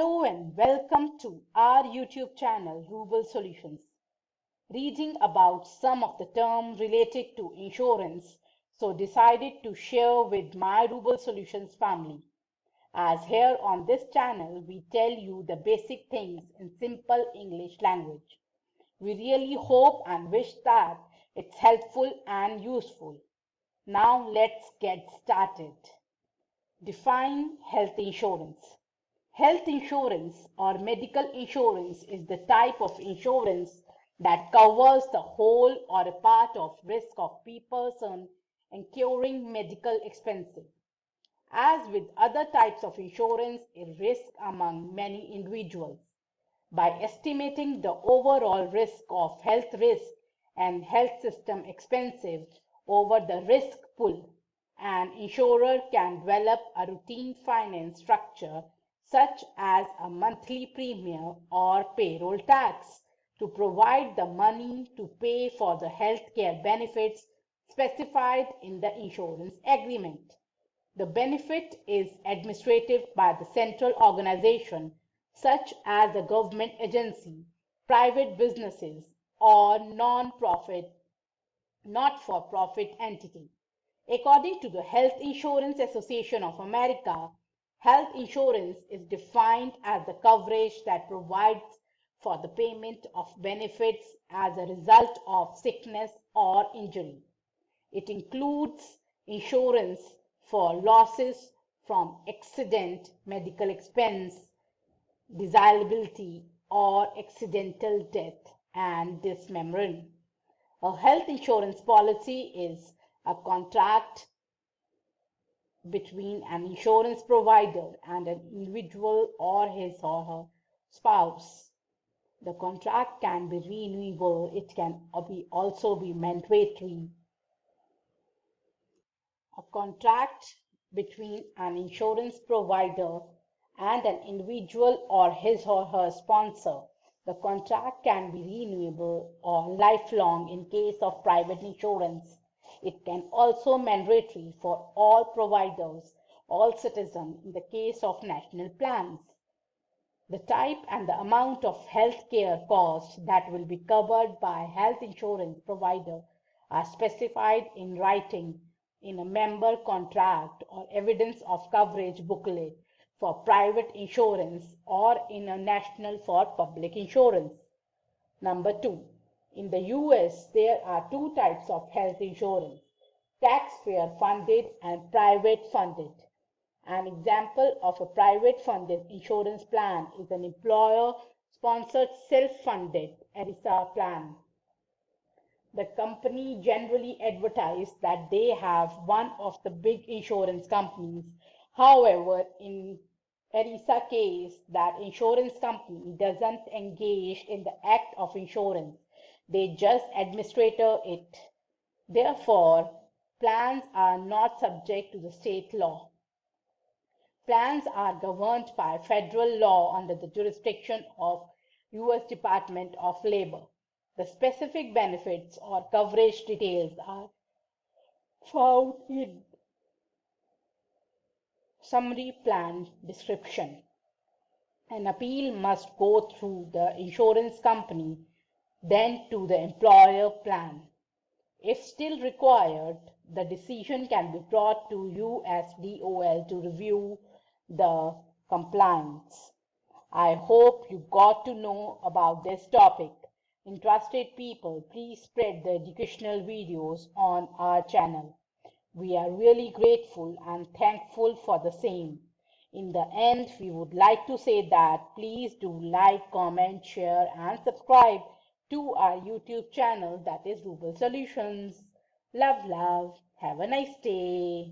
Hello and welcome to our YouTube channel, Rubal Solutions. Reading about some of the terms related to insurance, so decided to share with my Rubal Solutions family. As here on this channel, we tell you the basic things in simple English language. We really hope and wish that it's helpful and useful. Now let's get started. Define health insurance. Health insurance or medical insurance is the type of insurance that covers the whole or a part of risk of a person incurring medical expenses. As with other types of insurance, a risk among many individuals. By estimating the overall risk of health risk and health system expenses over the risk pool, an insurer can develop a routine finance structure such as a monthly premium or payroll tax to provide the money to pay for the health care benefits specified in the insurance agreement. The benefit is administered by the central organization such as a government agency, private businesses, or non-profit, not-for-profit entity. According to the Health Insurance Association of America, health insurance is defined as the coverage that provides for the payment of benefits as a result of sickness or injury. It includes insurance for losses from accident, medical expense, disability, or accidental death and dismemberment. A health insurance policy is a contract between an insurance provider and an individual or his or her spouse. The contract can be renewable. It can also be mandatory. A contract between an insurance provider and an individual or his or her sponsor. The contract can be renewable or lifelong in case of private insurance. It can also be mandatory for all providers, all citizens in the case of national plans. The type and the amount of health care costs that will be covered by health insurance provider are specified in writing in a member contract or evidence of coverage booklet for private insurance or in a national for public insurance. Number 2. In the US, there are two types of health insurance, taxpayer funded and private funded. An example of a private funded insurance plan is an employer sponsored self-funded ERISA plan. The company generally advertises that they have one of the big insurance companies. However, in ERISA case, that insurance company doesn't engage in the act of insurance. They just administer it. Therefore, plans are not subject to the state law. Plans are governed by federal law under the jurisdiction of U.S. Department of Labor. The specific benefits or coverage details are found in summary plan description. An appeal must go through the insurance company, then to the employer plan. If still required, the decision can be brought to USDOL to review the compliance. I hope you got to know about this topic. Interested people, please spread the educational videos on our channel. We are really grateful and thankful for the same. In the end, we would like to say that please do like, comment, share and subscribe to our YouTube channel, that is Rubal Solutions. Love, love. Have a nice day.